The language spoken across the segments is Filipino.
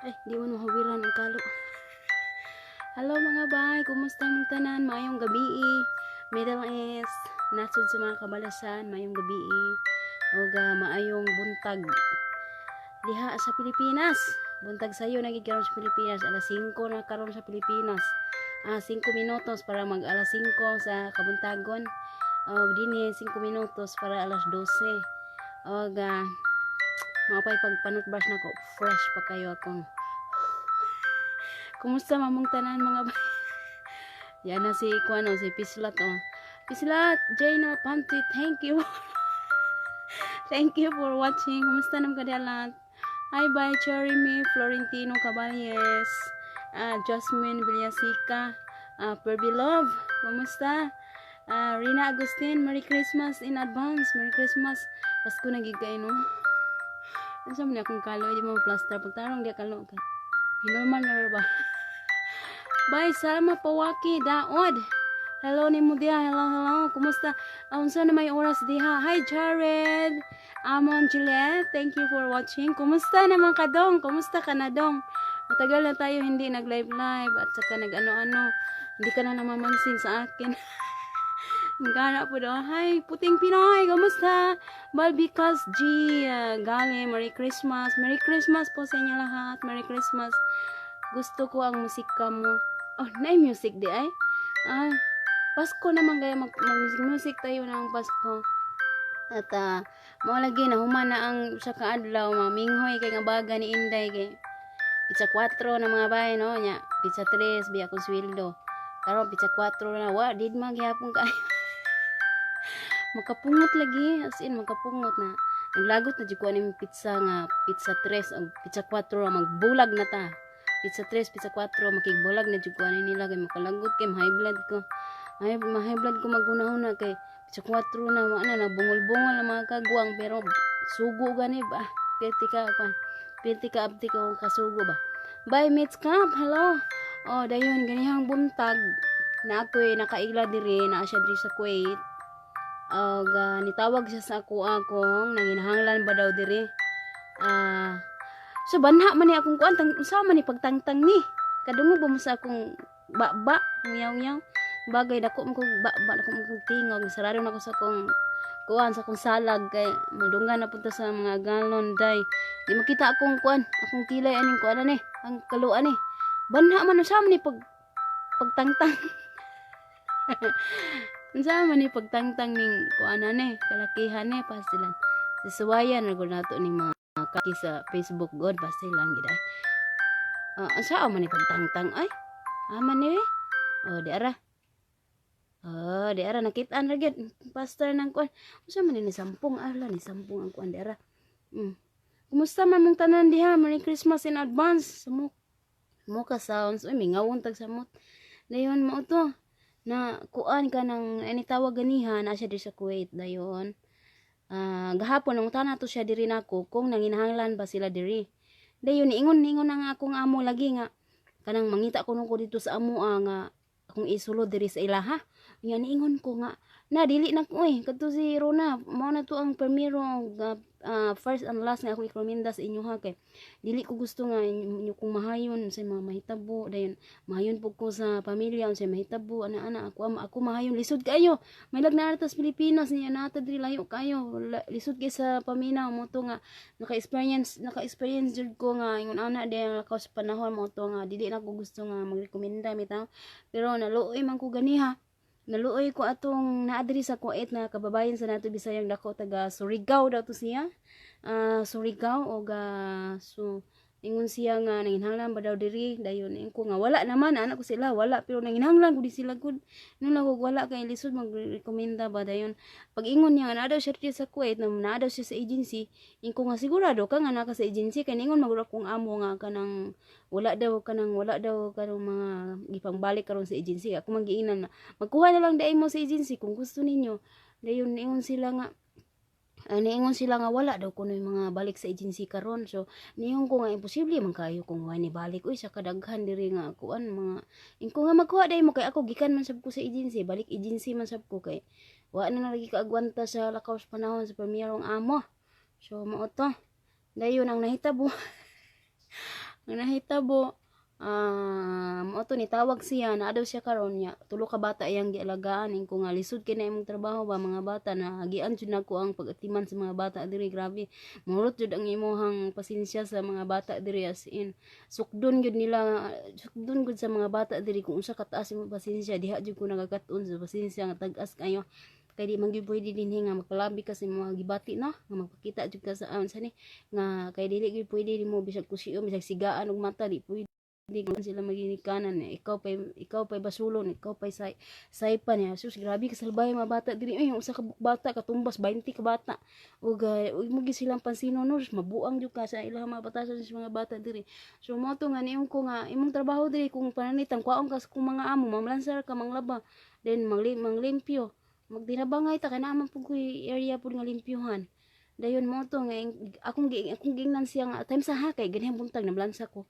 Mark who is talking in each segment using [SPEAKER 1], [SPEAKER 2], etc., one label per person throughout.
[SPEAKER 1] Ay, di mo mahawiran ang kalo. Hello mga bay, kumusta mong tanan? Mayong gabi. Middle East, nasud sa mga kabalasan, mayong gabi. O maayong buntag. Diha sa Pilipinas. Buntag sayo nagigkaroon sa Pilipinas. Alas 5 na karon sa Pilipinas. 5 minutos para mag alas 5 sa kabuntagon. O dinhi 5 minutos para alas 12. O mapay pagpanutbrush na ko. Fresh pa kayo akong. Kumusta mamong tanan mga bay? Yan na si si Pislat Pislat, Jaina Panty, thank you. Thank you for watching. Kumusta nam kadalat? Hi bye Cherry Florentino Caballes, Jasmine Villasica, Perby Love. Kumusta? Rina Agustin, Merry Christmas in advance. Merry Christmas. Pasko na gid kay no. Asa man akong kalo di mo plaster pagtarong di kalo ka. Hinormal na ba? Bye, Salma Pawaki, Daod. Hello ni mo diha, hello. Kumusta? Unsa na may oras diha? Hi, Jared. Amon Juliet, thank you for watching. Kumusta naman ka, Dong? Kumusta ka na, Dong? Matagal na tayo hindi nag-live at saka nag-ano-ano. Hindi ka na namamansin sa akin. Nagana po daw. Hi, Puting Pinoy. Kumusta? Balbicas G. Gali, Merry Christmas. Merry Christmas po sa inyo lahat. Merry Christmas. Gusto ko ang musika mo. Oh, na music di ay. Pasko naman kaya mag-music tayo ng Pasko. At mao lagi na humana ang sa kaadlaw maminghoy kay nga baga ni Inday kay pizza 4 na mga bahay no nya. Pizza 3 biya ko sweldo. Karon pizza 4 na wa did magyapon kay. Makapungot lagi as in makapungot na. Naglagot na jud ko aning pizza nga pizza 3 o pizza 4 magbulag na ta. Pizza 3, pizza 4, makigbulag na jud ko ani nila kay makalagot kay high blood ko. High blood ko maghuna-huna kay pizza 4 na wa na nabungol-bungol ang mga kagwang pero sugo gani ba. Pirti ka abti ko kasugo ba. Bye Mitch Camp, hello. Oh, dayon ganihang buntag na ako'y nakaila diri na siya diri sa Kuwait. Nitawag siya sa akong nanginahanglan ba daw diri. So banha man ni akong kuan unsa man ni pagtangtang ni kadungog ba mo sa akong baba nyaw bagay dako mo kog baba dako mo kog tingog sarado na ko sa akong kuan sa akong salag kay madunggan na punta sa mga galon day di makita akong kuan akong kilay aning kuan ani ang kaluan ni banha man unsa man ni pagtangtang unsa man ni pagtangtang ning kuan ani kalakihan ni pasilan sisuwayan ra gud nato ning mga kaki sa Facebook god basta lang gid ay. Asa man ni pagtangtang ay? Aman ni. Di ara. Di ara nakit-an ra gid pastor nang kuan. Unsa man ni sampung ni sampung ang kuan di ara. Kumusta man mong tanan diha? Merry Christmas in advance. Muka sounds uy mingawon tag samot. Dayon mo to na kuan ka nang ani tawag ganiha na siya di sa Kuwait dayon. Gahapon nung tana to siya diri nako kung nanginahanglan ba sila diri. Dayon ingon ang akong amo lagi nga kanang mangita ko dito sa amo nga akong isulod diri sa ilaha. Nga niingon ko nga na dili na ko kadto si Rona mao na to ang primero first and last nga ako i-recommenda sa inyo ha kay dili ko gusto nga inyo kung mahayon sa mga mahitabo dayon mahayon pud ko sa pamilya unsay mahitabo ana ako mahayon lisod kayo may lagna atas Pilipinas niya nata diri layo kayo lisod kay sa paminaw mo to nga naka-experience jud ko nga ingon ana day ang lakaw sa panahon mo to nga dili na ko gusto nga magrekomenda bitaw pero naluoy man ko ganiha. Naluoy ko atong naadiri sa Kuwait na kababayan sa nato Bisayang dako taga Surigao daw to siya. Surigao o so ingon siya nga nanginhanglan ba daw diri dayon ko nga wala naman anak ko sila wala pero nanginhanglan gud sila gud nung ko wala kay lisod magrekomenda ba dayon pag ingon niya nga naa daw siya sa Kuwait na naa daw siya sa agency ko nga sigurado ka nga naka sa agency kay ingon magura kong amo nga kanang wala daw kanang mga gipangbalik karon sa agency ako magiinan na magkuha na lang dai mo sa agency kung gusto ninyo dayon ingon sila nga niingon sila nga wala daw kuno yung mga balik sa agency karon so niingon ko nga imposible man kayo kung wala ni balik uy sa kadaghan diri nga kuan mga ingko nga magkuha dai mo kay ako gikan man sab ko sa agency balik agency man sab ko kay wa na lagi kaagwanta sa lakaw sa panahon sa premierong amo so mao to dayon ang nahitabo Ang nahitabo, mo to ni tawag siya na daw siya karon niya tulo ka bata iyang gialagaan ko nga lisod kay na imong trabaho ba mga bata na agian jud nako ang pag-atiman sa mga bata diri grabe murot jud ang imong pasensya sa mga bata diri as in sukdon gud sa mga bata diri kung unsa kataas imong pasensya diha jud ko nagakat-on sa pasensya nga tag-as kayo kay di man gyud pwede dinhi nga makalabi ka sa mga gibati no nga magpakita jud ka sa sa ni nga kay dili gyud pwede mo bisag kusiyo bisag sigaan og mata di pwede hindi ko sila maginikanan ikaw pa'y basulon ikaw pa'y saypan niya sus grabe kasalbay mga bata diri yung usa ka bata katumbas 20 ka bata ug mo gi silang pansino no mabuang jud ka sa ilang mga batasan sa mga bata diri so mo to nga niung ko nga imong trabaho diri kung pananitang kwaon ka kung mga amo mamlansar ka manglaba then manglimpyo magdinabangay ta kay naman pud koy area pud nga limpyuhan dayon mo to nga akong gingnan siya nga time sa hakay ganyan buntag namlansa ko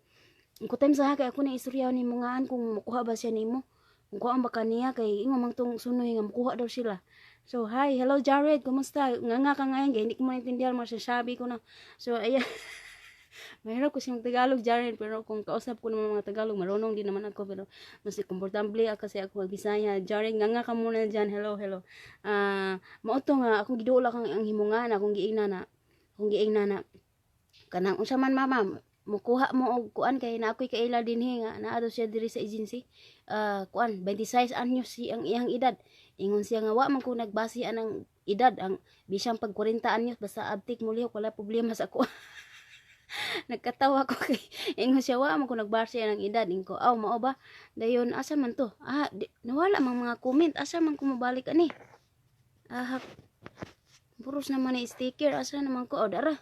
[SPEAKER 1] ko time sa kay ako na istoryaw ni mga kung makuha ba siya nimo kung kuha ba kaniya kay ingon mang tong sunoy nga makuha daw sila so hi hello Jared kumusta nga ka ngayon kay hindi ko maintindihan mo sa sabi ko na so ayan mayroon ko siyang Tagalog Jared pero kung kausap ko ng mga Tagalog marunong din naman ako pero mas komportable ako kasi ako Bisaya Jared nga ka muna dyan hello mao to nga akong giduol kang ang himungan akong giingna na kanang unsa man mama mukuha mo og kuan kay na ako'y kaila dinhi nga naado siya diri sa agency kuan 26 anyos si ang iyang edad ingon siya nga wa man ko nagbase anang edad ang bisang pag 40 anyos basta abtik mo lihok wala problema sa ako nagkatawa ko kay ingon siya wa man ko nagbase anang edad ingo aw mao ba dayon asa man to nawala mang mga comment asa man ko mabalik ani puros naman ni sticker asa naman ko dara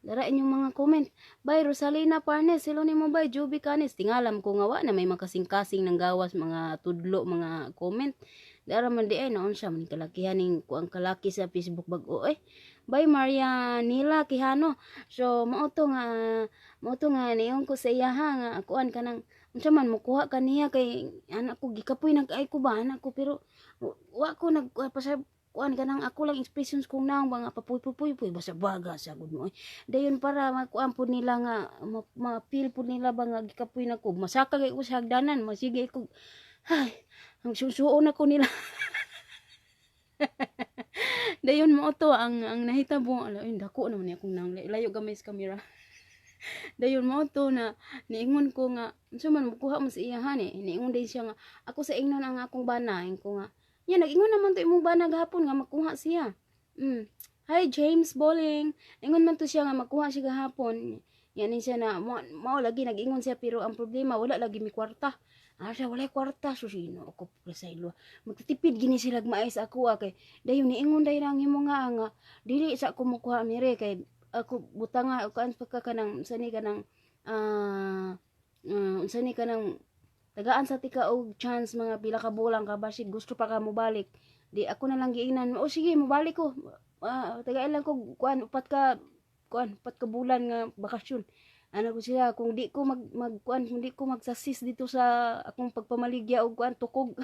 [SPEAKER 1] dara inyong mga comment. Bay, Rosalina Parnes, silo ni mo bay, Juby Canes. Tingalam ko nga wa na may makasing-kasing ng gawas, mga tudlo, mga comment. Dara man di ay, naon siya, man kalakihan ng kuang kalaki sa Facebook bago Bay, Marianila Quijano. So, mao to nga, niyon ko sa iya ha, nga, kuan ka nang, unsa man, mukuha ka niya kay, anak ko, gikapoy nag-ay ko ba, anak ko, pero, wa ko kuan kanang ako lang expressions kung naong mga papuy basta baga sa gud mo dayon para makuan pud nila nga ma-feel pud nila ba nga gikapoy nako masaka kay ko sa hagdanan masige ko ay ang susuon ako nila dayon mo to ang nahitabo ay dako naman akong nang layo gamay sa camera dayon mo to na niingon ko nga unsa man mukuha mo sa iyahan niingon din siya nga ako sa ingnon ang akong banahin ko nga yan, nag-ingon naman to imong banag hapon nga makuha siya. Hi, James Bowling. Ingon man to siya nga makuha siya gahapon. Yan siya na, mao lagi nag-ingon siya pero ang problema, wala lagi mi kwarta. Siya, wala kwarta. So, sino ako presaylo. Magtitipid gini sila maayos ako kay dayon niingon dayon ang imo nga dili sa ako makuha mire kay ako butanga o kaan pa ka kanang sani kanang tagaan sa tika og chance mga pila ka bulang ka basid gusto pa ka mobalik di ako na lang giingnan sige mobalik ko tagaan lang ko kuan upat ka bulan nga bakasyon ano ko sila kung di ko kung di ko magsasis dito sa akong pagpamaligya og kuan tukog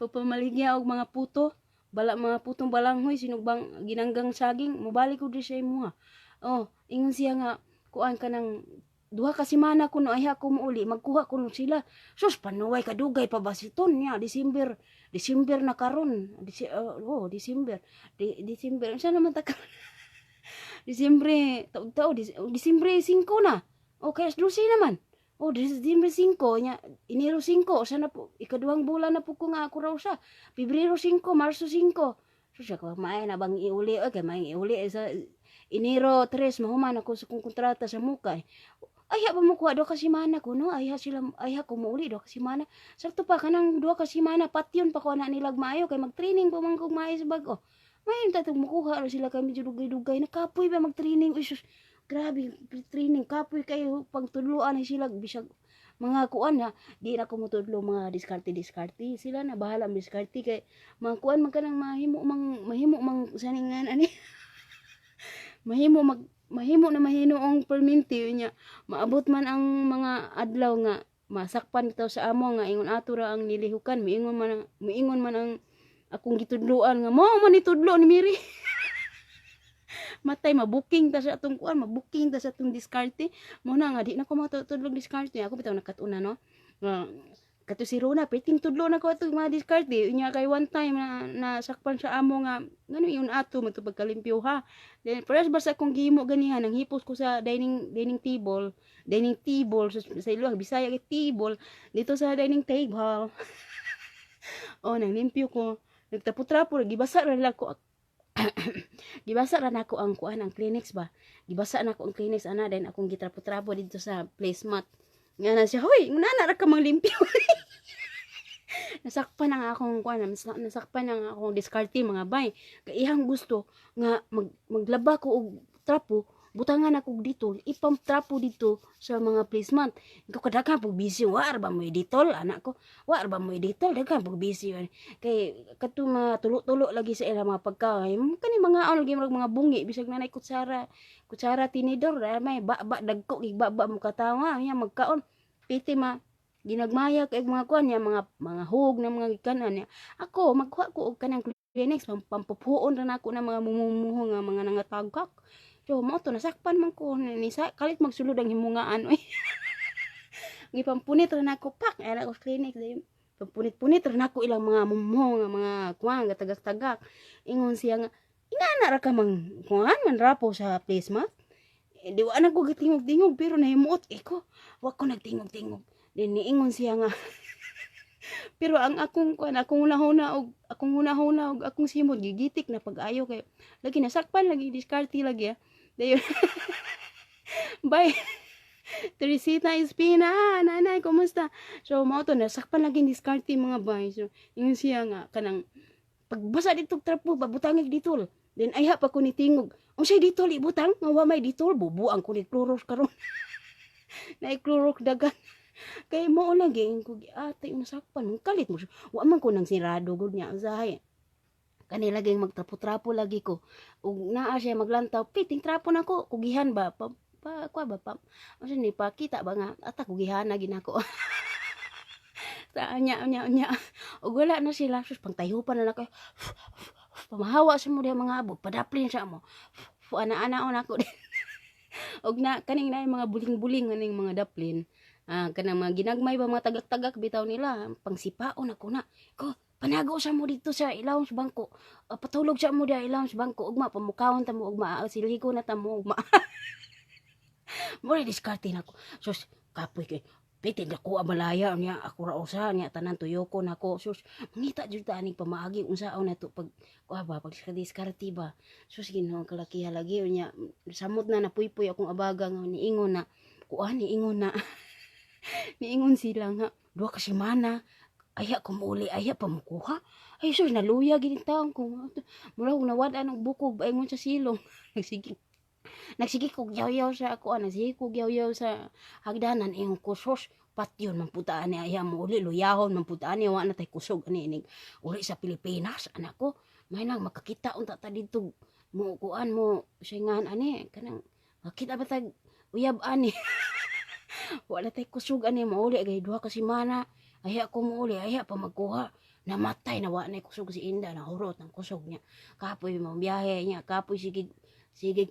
[SPEAKER 1] pagpamaligya og mga mga putong balanghoy sinugbang ginanggang saging mobalik ko di sa imo ingon siya nga kuan kanang duha ka semana kuno ay ako muuli magkuha kuno sila sus panuway kadugay pa basiton niya December na karon December unsa naman ta December December 5 na okay 12 naman December 5 nya Enero 5 sana po ikaduhang bulan na po ko nga ako raw sa Pebrero 5 Marso 5 sus ako maay na bang iuli kay may iuli sa Enero 3 mahuman ako sa kong kontrata sa Mukay ayha pa mo kuha 2 ka semana ko no ayha ko muuli 2 ka semana sakto pa kanang 2 ka semana patyon pa ko na nilag maayo kay mag-training pa man kog maayo sa bag may tatog makuha ro sila kay medyo dugay-dugay nakapoy ba mag-training uy sus grabe training kapoy kayo pagtudloan ni sila bisag mga kuan di na ko motudlo mga diskarte sila na bahala diskarte kay mga kuan man kanang mahimo mang saningan ani mahimo na mahinoong perminti niya maabot man ang mga adlaw nga masakpan ito sa amo nga ingon ato ra ang nilihukan miingon man ang akong gitudloan nga mo man itudlo ni Miri matay mabuking ta sa atong kuan, mabuking ta sa atong diskarte. Muna nga di na ko matutudlog diskarte. Ako bitaw nakatuna no. Kato si Rona, piting tudlo na ko itong mga diskarte. Inya kay one time na nasakpan sa amo nga, ngano yun ato, matupagkalimpyo ha. Then, paras basta akong gimo ganihan, nang hipos ko sa dining table, sa Iloilo, Bisaya kay table, dito sa dining table. O, nang limpyo ko, nagtapo-trapo, gibasa ra ko, gibasa ra nako ang kuan, ang Kleenex ba. Gibasa na ko ang Kleenex, ana, then akong gitrapo-trapo dito sa placemat. Nga na siya, hoy, nana ra ka mang limpyo. Nasakpan na nga akong kuan, nasakpan na nga akong diskarte mga bay. Kay ihang gusto nga maglaba ko og trapo, butangan ako dito, ipam trapo dito sa mga placement. Ikaw kadaghan pag busy, war ba mo editol anak ko? War ba mo editol daghan pag busy. Kay kadto tulo-tulo lagi sa ila mga pagkain. Kani mga on lagi mga bungi bisag nanay kutsara tinidor may ba dagko gigbaba mo katawa nya magkaon. Piti ginagmaya kay mga kuan niya mga hug na mga gikanan niya. Ako magkuha ko og kanang Kleenex pampupuon ra nako na mga mumumuho nga mga nangatagkak. So mo to nasakpan man ko ni kalit magsulod ang himungaan oy. Gipampunit ra nako pak era ko Kleenex day. Pampunit-punit ra nako ilang mga mumuho nga mga kuan gatagak-tagak. Ingon siya nga ingana ra ka mang kuan man rapo sa placement. Di wa na ko gitingog-tingog pero nahimuot ko. Wa ko nagtingog-tingog. Then niingon siya nga pero ang akong hunahuna og akong simod gigitik na pag-ayo kay lagi nasakpan lagi diskarte lagi dayon. Bye Teresita Espina, nanay kumusta? So mao to nasakpan lagi diskarte mga bay. So ingon siya nga kanang pagbasa dito trapo babutangig ditol. Then ayha pa ko ni tingog. Unsay ditol ibutang nga wa may ditol bubuang ko ni Clorox karon. Na Clorox dagan. Kay mo lagi ko ate masakpan mong kalit mo wa man ko nang sirado gud niya usahay kani lagi magtrapo-trapo lagi ko ug naa siya maglantaw piting trapo nako kugihan ba ano ni pakita ba nga ata kugihan na ginako ta nya ug wala na sila sus pangtayupan na nako pamahawa sa mo diha mga abot padaplin sa mo ana-ana nako og na kaning na mga buling-buling aning mga daplin. Kanang mga ginagmay ba mga tagak-tagak bitaw nila pangsipaon ako na ko panago sa mo dito sa ilawom sa bangko patulog sa mo diha ilawom sa bangko ugma pamukawon ta mo ugma silhigo na ta mo ugma mo diskarte nako sus kapoy kay piti na ko abalaya niya ako ra usa niya tanan tuyoko nako sus mangita jud ta aning pamaagi unsaon nato pag pag diskarte ba sus Ginoo kalakiha lagi niya samot na napuypoy akong abaga nga niingon na kuan niingon na niingon sila nga, duha ka semana, aya ko muli, aya pa mukuha. Ay, sus, naluya, ginitaon ko. Mula kong nawadaan ng bukog, baingon sa silong. Nagsige kog yaw-yaw sa ako, nagsige kog yaw-yaw sa hagdanan, yung kusos, patyon, mamputaan niya, aya mo uli, luyahon, mamputaan niya, wala na tayo kusog, aninig. Uli sa Pilipinas, anak ko, may nang makakita, unta ta dito, mo, kuan mo, singan, ani, kanang, makita ba tag, uyab, ani. Wala tay kusog ani mauli gay duha ka semana aya ko mauli aya pa magkuha namatay na wa na kusog si Inda na hurot ang kusog niya kapoy mo biyahe niya kapoy sige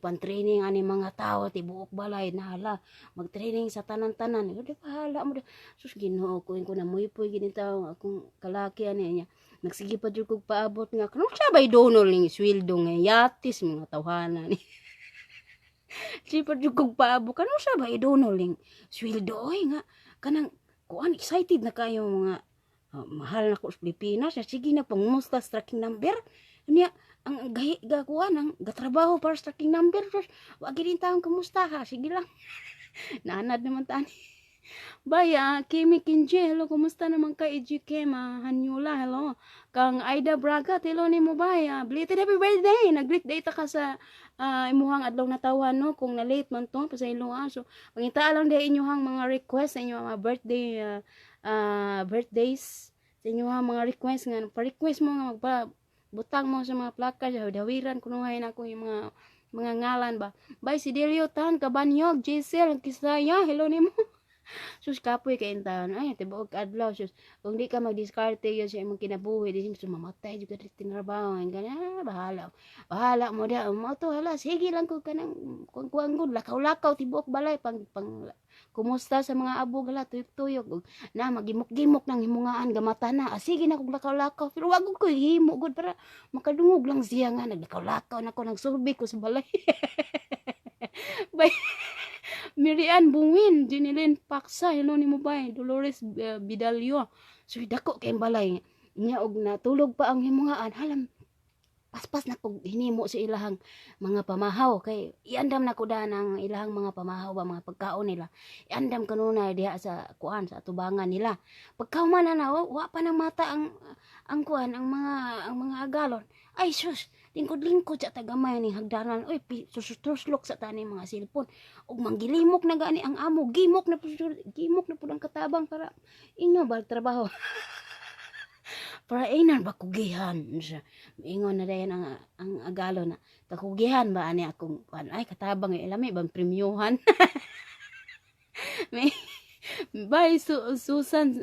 [SPEAKER 1] pan training ani mga tao tibuok balay na hala mag-training sa tanan-tanan di bahala mo sus Ginoo ko na muipoy gini tawo akong kalaki ani niya nagsige pa jud kog paabot nga kuno siya bay donol ning sweldo nga yatis mga tawhana ni Sipad yung kong paabo, kanong siya ba idonoling sweldo oy nga, kanang, kuan, excited na kayo mga, mahal na ko sa Pilipinas, sige na pangumusta sa tracking number, niya, ang gakuan, ang gatrabaho para sa tracking number, wag din taong kumusta ha, sige lang, naanad naman tani. Baya, Kimi Kinji, hello, kumusta naman ka, EGK, Hanyula, hello. Kang Aida Braga, hello ni mo baya. Belated happy birthday. Nag-greet day ta ka sa imuhang adlaw na tawan, no? Kung na-late man to, pa sa iluha. So, pangita lang day inyuhang mga request sa inyong mga birthday, birthdays. Sa inyuhang mga request nga, pa-request mo nga, butang mo sa mga plaka, sa dawiran, kunuhayin ako yung mga ngalan ba. Bye, si Delio Tan, Kabanyog, Giselle, Kisaya, hello ni mo. Sus kapoy kay intahan ay tibuok adlaw sus kung di ka magdiskarte yun sa imong kinabuhi di sus mamatay jud ka tinrabaho ang gana bahala mo da mo to hala sige lang ko kanang kuang gud lakaw-lakaw tibuok balay pang kumusta sa mga abo gala tuyok-tuyok ug na magimok-gimok nang himungaan gamata na sige na kog lakaw-lakaw pero wag ko himo gud para makadungog lang siya nga naglakaw-lakaw na ko nagsurbi ko sa balay bay Miriam Bungin, Jinilin Paksa, hello ni mo ba? Dolores Bidalyo. So dako kay balay nya og natulog pa ang himungaan. Halam paspas na kog hinimo sa ilahang mga pamahaw kay iandam na ko da ng ilahang mga pamahaw ba mga pagkaon nila. Iandam kanuna diha sa kuan sa atubangan nila. Pagkauman na wa pa nang mata ang kuan ang mga agalon. Ay sus, lingkod-lingkod sa tagamay ning hagdanan. Oy, susutuslok sa tani mga silpon. Og manggilimok na gani ang amo, gimok na pud ang katabang para inyo ba trabaho. Para inan ba kugihan siya. Ingon na dayon ang agalo na. Kakugihan ba ani akong ay katabang ilami bang premyuhan. May Bye, Susan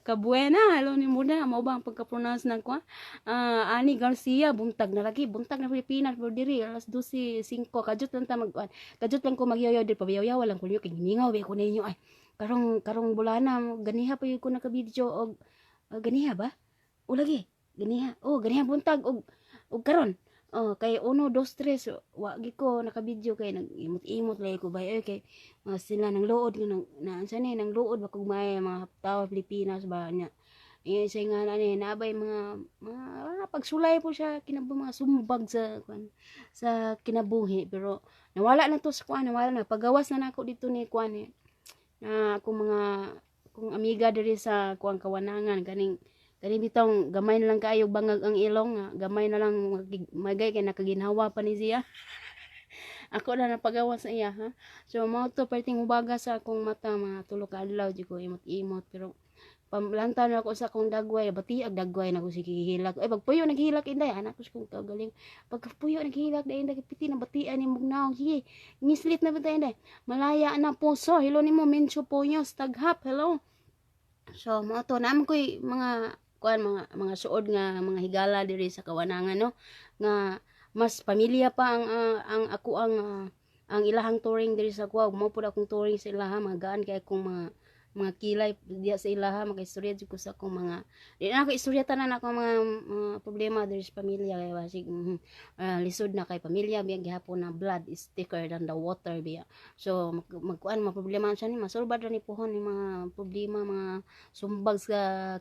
[SPEAKER 1] Kabuena. Hello ni Muna. Mao ba ang pagka-pronounce ng ko? Ani Garcia. Buntag na lagi. Buntag na Pilipinas. Pero diri. Alas 12:05. Kajut lang ta Kajut lang ko magyayaw. Di pabayaw-yaw. Walang kunyo. Kaya hiningaw. Ko ninyo. Ay, karong bulana. Ganiha pa yun ko nakabidyo. O, ganiha ba? O lagi. Ganiha. O, ganiha buntag. O karon. Oh, kay 1, 2, 3 wagi ko nakabidyo kay nag-imot-imot lay ko bay kay sila nang luod na sani nang luod ba kog may mga tawo Pilipinas ba nya. Sa nga ani nabay mga pagsulay po siya mga sumbag sa kinabuhi pero nawala na to sa kuan nawala na pagawas na nako dito ni kuan na akong amiga diri sa kuang kawanangan Kani bitong gamay na lang kaayo bangag ang ilong gamay na lang magay kay nakaginhawa pa ni siya. Ako na napagawa sa iya ha. So mao to perting ubaga sa akong mata mga tulo ka adlaw di ko imot-imot pero pamlantaw na ako sa akong dagway batiag dagway na ko sige hihilak ay pagpuyo naghihilak inday anak ko kung kagaling pagpuyo naghihilak day inday piti na batian ni mugnaw sige ngislit na batay inday malaya na puso hello nimo mensyo puyo taghap hello. So mao to naman koy mga kuan mga suod nga mga higala diri sa kawanangan no nga mas pamilya pa ang ako ang ilahang touring diri sa kuwa mo pud akong touring sa ilaha magaan kay akong mga kilay diya sa ilaha makaistorya jud ko sa akong mga di na ako istorya tanan ako mga problema diri sa pamilya kay basig lisod na kay pamilya biya gihapon na blood is thicker than the water biya so magkuan mga problema siya ni masulbad ra ni pohon ni mga problema mga sumbag sa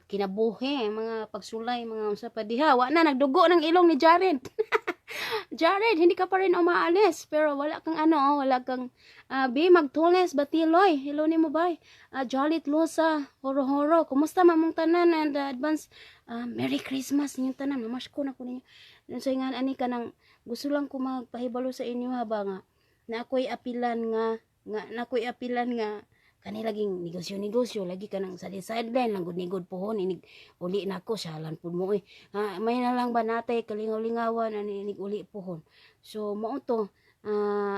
[SPEAKER 1] kinabuhi mga pagsulay mga usa pa diha wa na nagdugo ng ilong ni Jared. Jared, hindi ka pa rin umaalis pero wala kang wala kang magtules batiloy. Hello ni mo bay. Jolit Losa, horo-horo. Kumusta mamong tanan and advance Merry Christmas ninyong tanan. Mamasko na ko ninyo. So nga ani ka nang gusto lang ko magpahibalo sa inyo haba nga na ako'y apilan nga kani laging negosyo lagi ka nang sa sideline lang gud pohon inig uli na ko salan pud mo may na lang ba natay kalingaw-lingawan ani inig uli pohon so mao to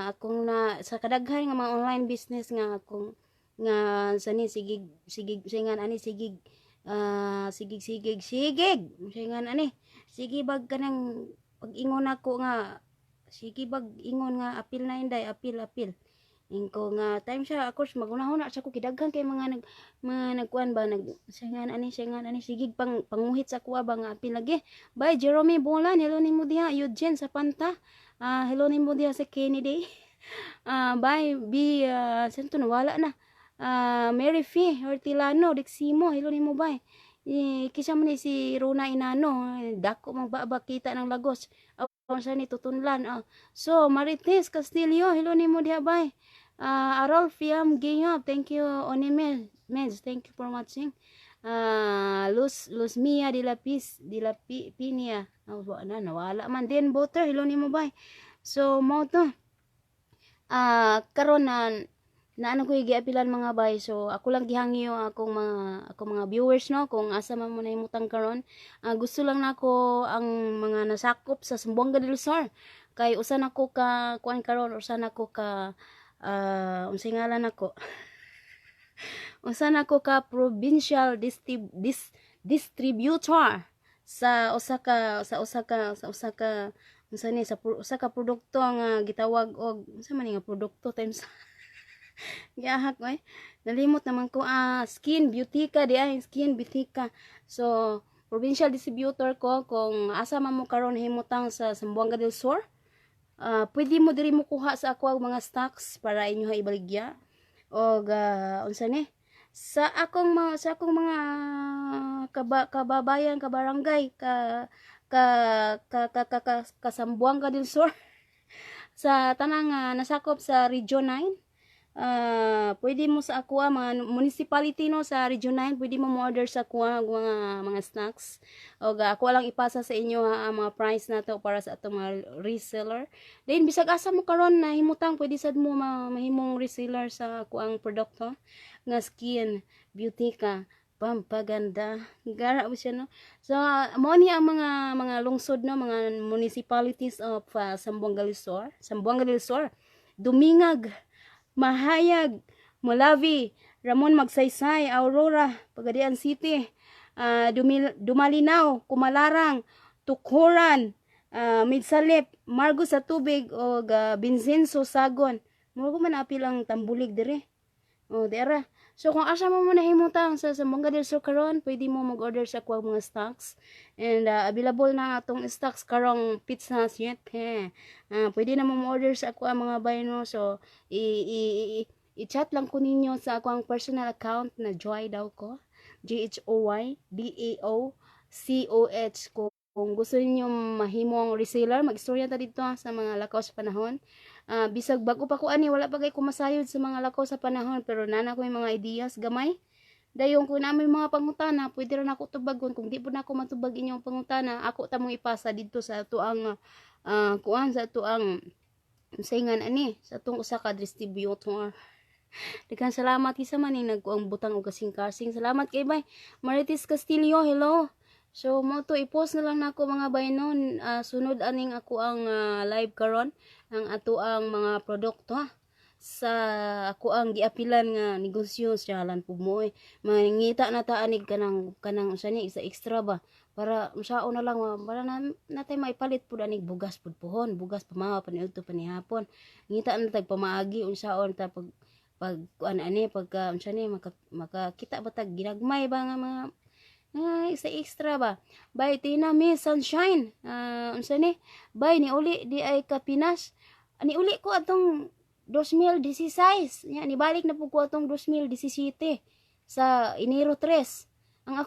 [SPEAKER 1] akong na sa kadaghan nga mga online business nga akong nga sani sigig singan ani sigig singan ani sige bag kanang pag-ingon ako nga sige bag ingon nga apil na inday apil ingko nga time siya of course magunahon na sa ko kidaghan kay mga nagkuan ba singan ani sigig panguhit sa kuha ba nga apil lagi bye Jeremy Bolan hello nimo diha Eugene sa Panta hello nimo diha sa Kennedy bye B santo nawala na Mary Fee Hortilano Diximo hello nimo bye kisa man ni si Rona Inano dako magbaba kita ng Lagos sa ni tutunlan so Marites Castillo hello nimo diha bye Arol Fiam Gingop thank you Onimel Meds thank you for watching Luz Mia de la Pinia nawala man din butter hello nimo bye so mo to karon na ano ko giapilan mga bay so ako lang gihangyo akong mga viewers no kung asa man mo na imutang karon gusto lang nako ang mga nasakop sa Zamboanga del Sur kay usa nako ka kuan karon usa nako ka unsay ngalan nako Usa na ko ka provincial distributor sa usa ka unsa ni sa usa ka produkto nga gitawag og unsa man ni nga produkto times gihahak ko nalimot naman ko skin beautica di ay skin beautica. So provincial distributor ko kung asa man mo karon himutang sa Zamboanga del Sur. Pwede mo diri mo kuha sa ako ang mga stocks para inyo ha ibaligya og unsa ni sa akong mga kababayan kabarangay ka Zamboanga del Sur sa tanang nasakop sa Region 9. Pwede mo sa ako mga municipality no sa Region 9 pwede mo order sa ako mga snacks o ako lang ipasa sa inyo ang mga price nato para sa atong mga reseller. Then bisag asa mo karon na himutang pwede sad mo mahimong reseller sa ako ang produkto nga skin beautica pampaganda gara mo siya no. So mo ni ang mga lungsod no mga municipalities of Zamboanga del Sur, Dumingag, Mahayag, Molavi, Ramon Magsaysay, Aurora, Pagadian City, Dumalinaw, Kumalarang, Tukhuran, Midsalip, Margo sa Tubig o Binzenso Sagon. Mo man apil ang tambulig dire. O dera. So kung asa mo muna himutang sa Zamboanga del Sur karon, pwede mo mag-order sa kuha mga stocks. And available na atong stocks karong Pizza 7. Pwede na mo order sa ako ang mga bayno. So i-chat lang ko ninyo sa ako ang personal account na Joy daw ko. JHOY DAOCOH ko. Kung gusto niyo mahimong reseller, mag-istorya ta dito sa mga lakaw sa panahon. Bisag bago pa ko ani wala pa kay kumasayod sa mga lakaw sa panahon pero nana ko yung mga ideas gamay. Dayon kung na may mga pangutana, pwede ra nako tubagon kung di po na ako matubag inyong pangutana, ako ta mong ipasa dito sa tuang kuan sa tuang saingan ani sa tong usa ka distributor. Daghang salamat kisa man ni nagkuang butang og kasing-kasing. Salamat kay bay Marites Castillo, hello. So mo to i-post na lang nako mga bayno sunod aning ako ang live karon ang ato ang mga produkto sa ako ang giapilan nga negosyo sa halan po mo mangita na ta anig kanang usa ni isa extra ba para masaon na lang para natay maipalit pud anig bugas pud pohon bugas pamawa paniudto panihapon ngita na tag pamaagi unsaon ta pag ani pagka unsa ni makakita ba tag ginagmay ba nga mga isa extra ba bay tina mi sunshine unsa ni bay ni uli di ay kapinas ni uli ko atong 2016 nya ni balik na pud ko atong 2017 sa Enero 3 ang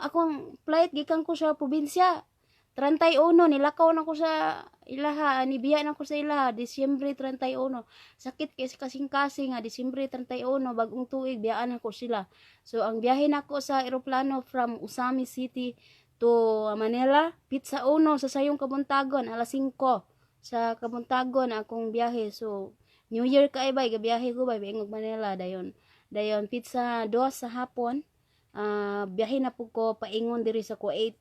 [SPEAKER 1] akong flight gikan ko sa probinsya 31 nilakaw na ko sa ilaha nibiya na ko sa ilaha Disyembre 31 sakit kay kasing-kasing nga Disyembre 31 bagong tuig biyaan ako sila so ang biyahe nako sa eroplano from Usami City to Manila Pizza 1 sa sayong Kabuntagon alas 5 sa Kabuntagon akong biyahe so New Year kay bay gabiyahe ko bay ingog Manila dayon Pizza 2 sa hapon biyahe na pud ko paingon diri sa ko 8